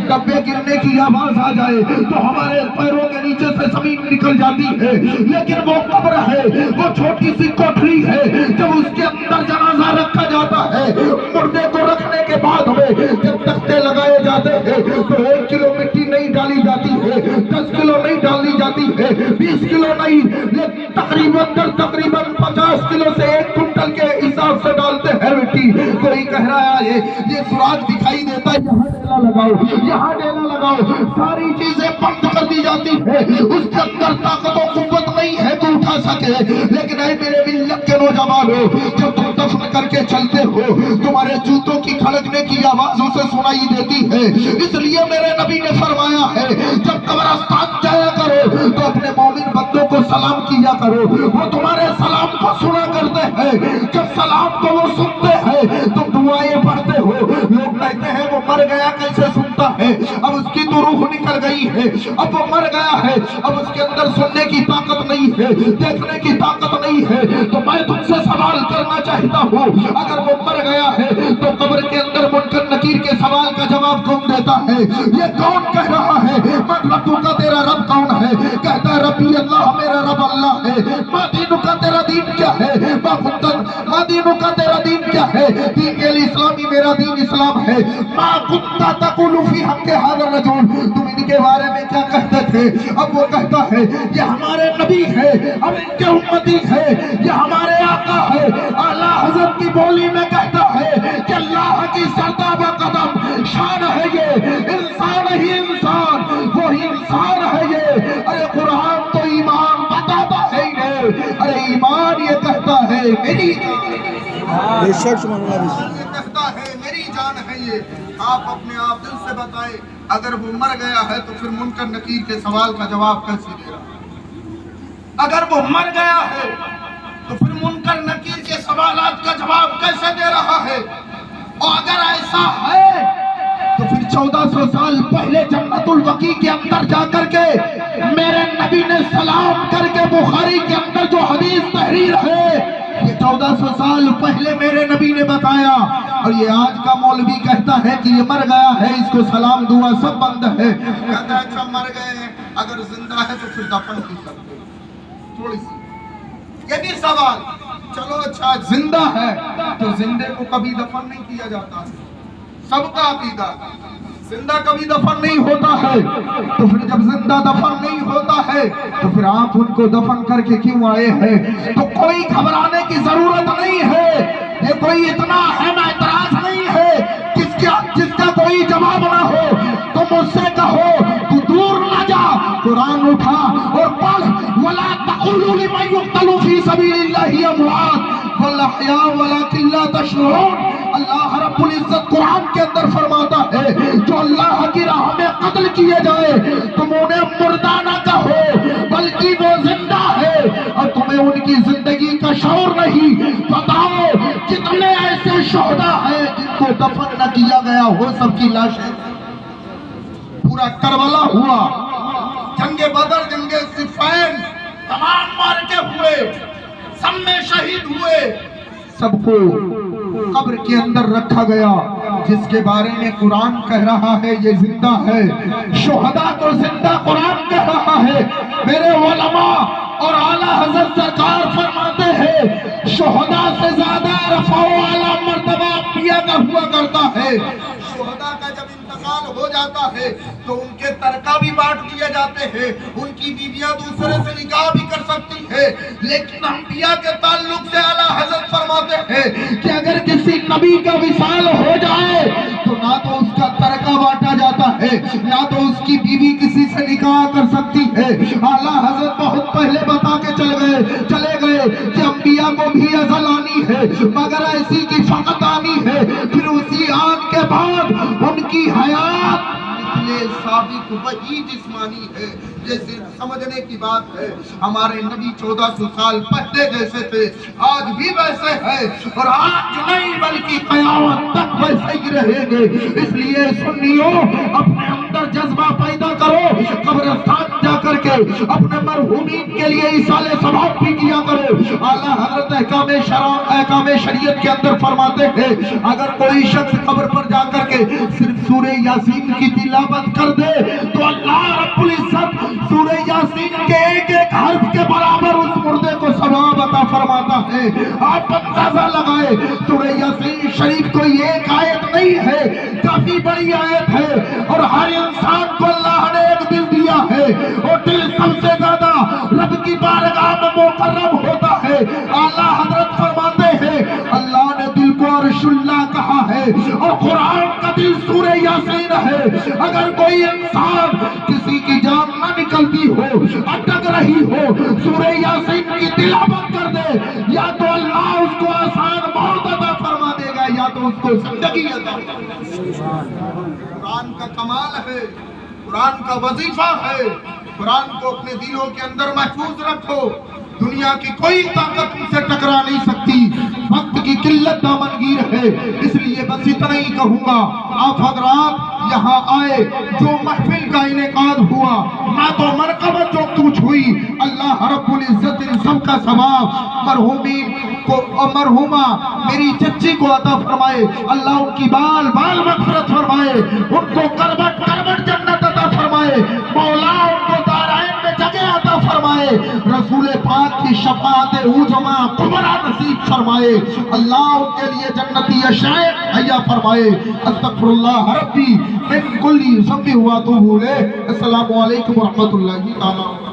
ڈبے گرنے کی آواز آ جائے تو ہمارے پیروں کے نیچے سے زمین نکل جاتی ہے، لیکن وہ قبر ہے، وہ چھوٹی سی کوٹھری ہے، جب اس کے اندر جنازہ رکھا جاتا ہے، مردے کو رکھنے کے بعد میں جب تختے لگائے جاتے ہیں تو 1 کلو مٹی نہیں ڈالی جاتی ہے، 10 کلو نہیں ڈالی جاتی ہے، 20 کلو نہیں، لیکن تقریباً 50 کلو سے 1 کنٹل کے حساب سے ڈالتے ہیں مٹی۔ کوئی کہہ رہا ہے یہ سوراخ دکھائی دیتا ہے، یہاں ڈیلا لگاؤ، یہاں ڈیلا لگاؤ، ساری چیزیں بند کر دی جاتی ہے، اس کے اندر طاقت و قوت نہیں ہے تو اٹھا سکے۔ لیکن اے میرے ملت کے نوجوانوں، جب تم دفن کر کے چلتے ہو تمہارے جوتوں کی کھڑکنے کی آواز اسے سنائی دیتی ہے۔ اس لیے میرے نبی نے فرمایا ہے جب قبرستان جایا کرو تو اپنے مومن بندوں کو سلام کیا کرو، وہ تمہارے سلام کو سنا کرتے ہیں، جب سلام کو وہ سنتے ہیں تم دعائیں پڑھتے ہو۔ لوگ کہتے ہیں وہ مر گیا کیسے سنتا ہے، اب اس کی تو روح نکل گئی ہے، اب وہ مر گیا ہے، اب اس کے اندر سننے کی طاقت نہیں ہے، دیکھنے کی طاقت نہیں ہے۔ تو میں تم سے سوال کرنا چاہتا ہوں، اگر وہ مر گیا ہے تو قبر کے اندر منکر نکیر کے سوال کا جواب کون دیتا ہے؟ یہ کون کہہ رہا ہے من ربک کا تیرا رب کون ہے؟ کہتا ہے ربی اللہ، میرا رب اللہ ہے۔ ما دینک کا تیرا دین کیا ہے؟ ما دینک کا تیرا دین کیا ہے؟ دین کے اسلامی، میرا دین اسلام ہے۔ ما کنت تقول فی حق ھذا الرجل، تم ان کے بارے میں کیا کہتے تھے؟ اب وہ کہتا ہے یہ ہمارے نبی ہے، ہم ان کے امتی ہے، یہ ہمارے آقا ہے۔ اعلیٰ حضرت کی بولی میں کہتا ہے کہ اللہ کی سردابہ قدم شان ہے یہ، انسان ہی انسان، وہی انسان ہے یہ۔ ارے قرآن تو ایمان بتاتا ہے ہی نہیں، ارے ایمان یہ کہتا ہے میری جان ہے، یہ کہتا ہے میری جان ہے یہ۔ آپ اپنے آپ دل سے بتائیں اگر وہ مر گیا ہے تو پھر منکر نکیر کے سوال کا جواب کیسے دے رہا ہے؟ اگر وہ مر گیا ہے تو پھر منکر نکیر کے سوالات کا جواب کیسے دے رہا ہے؟ اور اگر ایسا ہے تو پھر 1400 سال پہلے جنت البقیع کے اندر جا کر کے میرے نبی نے سلام کر کے بخاری کے اندر جو حدیث تحریر ہے یہ 1400 سال پہلے میرے نبی نے بتایا، اور یہ آج کا مولوی کہتا ہے کہ یہ مر گیا ہے، اس کو سلام دعا سب بند ہے۔ کہتا ہے اچھا مر گئے ہیں، اگر زندہ ہے تو پھر دفن کی کرتے تھوڑی سی یہ بھی سوال۔ چلو اچھا زندہ ہے تو زندے کو کبھی دفن نہیں کیا جاتا، سب کا عقیدہ زندہ کبھی دفن نہیں ہوتا ہے، تو پھر جب زندہ دفن نہیں ہوتا ہے تو پھر آپ ان کو دفن کر کے کیوں آئے ہیں؟ تو کوئی گھبرانے کی ضرورت نہیں ہے، یہ کوئی اتنا اہم اعتراض نہیں ہے جس کا کوئی جواب نہ ہو۔ تو مجھ سے کہو تو دور نہ جا، قرآن اٹھا اور پڑھ وَلَا تَقُولُوا لِمَن يُقْتَلُ فِي سَبِيلِ اللَّهِ أَمْوَاتٌ بَلْ أَحْيَاءٌ وَلَٰكِن لَّا تَشْعُرُونَ۔ اللہ رب العزت قرآن کے اندر فرماتا ہے جو اللہ کی راہ میں قتل کیے جائے تم انہیں مردہ نہ کہو بلکہ وہ زندہ ہے، اور تمہیں ان کی زندگی کا شعور نہیں۔ بتاؤ کتنے ایسے شہداء ہیں جن کو دفن نہ کیا گیا ہو، سب کی لاشیں پورا کربلا ہوا، جنگ بدر، جنگ صفین، تمام مارکے ہوئے، سب میں شہید ہوئے، سب کو قبر کے اندر رکھا گیا، جس کے بارے میں قرآن کہہ رہا ہے یہ زندہ ہے۔ شہداء کو زندہ قرآن کہہ رہا ہے۔ میرے علماء اور اعلیٰ حضرت سرکار فرماتے ہیں شہداء سے زیادہ رفع و اعلیٰ مرتبہ انبیاء کا ہوا کرتا ہے۔ شہداء کا جب انتقال ہو جاتا ہے تو ان کے ترکہ بھی بانٹ دیے جاتے ہیں، ان کی بیویاں دوسرے سے نکاح بھی کر سکتی ہے، لیکن انبیاء کے تعلق سے اعلیٰ حضرت فرماتے ہیں کہ اگر کسی نبی کا وصال ہو جائے تو نہ تو اس کا ترکہ بانٹا جاتا ہے، نہ تو اس کی بیوی کسی سے نکاح کر سکتی ہے۔ اعلیٰ حضرت بہت پہلے بتا کے چلے گئے کہ انبیاء کو بھی ازل آنی ہے، مگر ایسی کی فقط آنی ہے، پھر اسی آن کے بعد ان کی حیات مثل سابق وہی جسمانی ہے۔ یہ صرف سمجھنے کی بات ہے، ہمارے نبی 1400 سال پہلے جیسے تھے آج بھی ویسے ہیں، اور آج نہیں بلکہ قیامت تک ویسے ہی رہیں گے۔ اس لیے سنیو اپنے اندر جذبہ پیدا کرو، قبرستان جا کر کر کے اپنے مرحومین کے لیے ایصال ثواب بھی کیا کرو۔ اعلیٰ حضرت احکام شریعت کے اندر فرماتے ہیں اگر کوئی شخص قبر پر جا کر کے صرف سورہ یاسین کی تلاوت کر دے تو اللہ رب العزت سورہ یاسین کے ایک ایک حرف کے برابر اس مردے کو ثواب عطا فرماتا ہے۔ آپ اندازہ لگائے سورہ یاسین شریف کوئی ایک آیت نہیں ہے، کافی بڑی آیت ہے، اور ہر انسان کو اللہ نے ایک دل دیا ہے، اور دل سب سے زیادہ رب کی بارگاہ میں مقرب ہوتا ہے۔ اعلیٰ حضرت فرماتے ہیں اللہ نے دل کو عرش اللہ کہا ہے، اور قرآن کا دل سورہ یاسین ہے۔ اگر کوئی انسان کسی کی جان نہ نکلتی ہو، اٹک رہی ہو، سورہ یاسین کی تلاوت کر دے، یا تو اللہ اس کو آسان موت عطا فرما دے گا یا تو اس کو زندگی عطا فرما دے گا۔ قرآن کا کمال ہے، قرآن کا وظیفہ ہے، قرآن کو اپنے دلوں کے اندر محفوظ رکھو، دنیا کی کوئی طاقت ان سے ٹکرا نہیں سکتی۔ وقت کی قلت دامنگیر ہے، اس لیے بس اتنا ہی کہوں گا، آپ حضرات یہاں آئے، جو محفل کا انعقاد ہوا، نہ تو مرکبت جو کچھ ہوئی، اللہ رب العزت ان سب کا ثواب مرحومین کو اور مرحومہ میری چچی کو عطا فرمائے، اللہ ان کی بال بال مغفرت فرمائے، ان کو کربٹ کربٹ جنت عطا فرمائے، مولا ان کو دارائن میں جگہ عطا فرمائے، رسول پاک کی شفاعت عظما کبریٰ نصیب فرمائے، اللہ ان کے لیے جنتی عشائر عطا فرمائے۔ استغفر اللہ ربی من کل ذنب واتوب الیہ۔ السلام علیکم ورحمۃ اللہ تعالی۔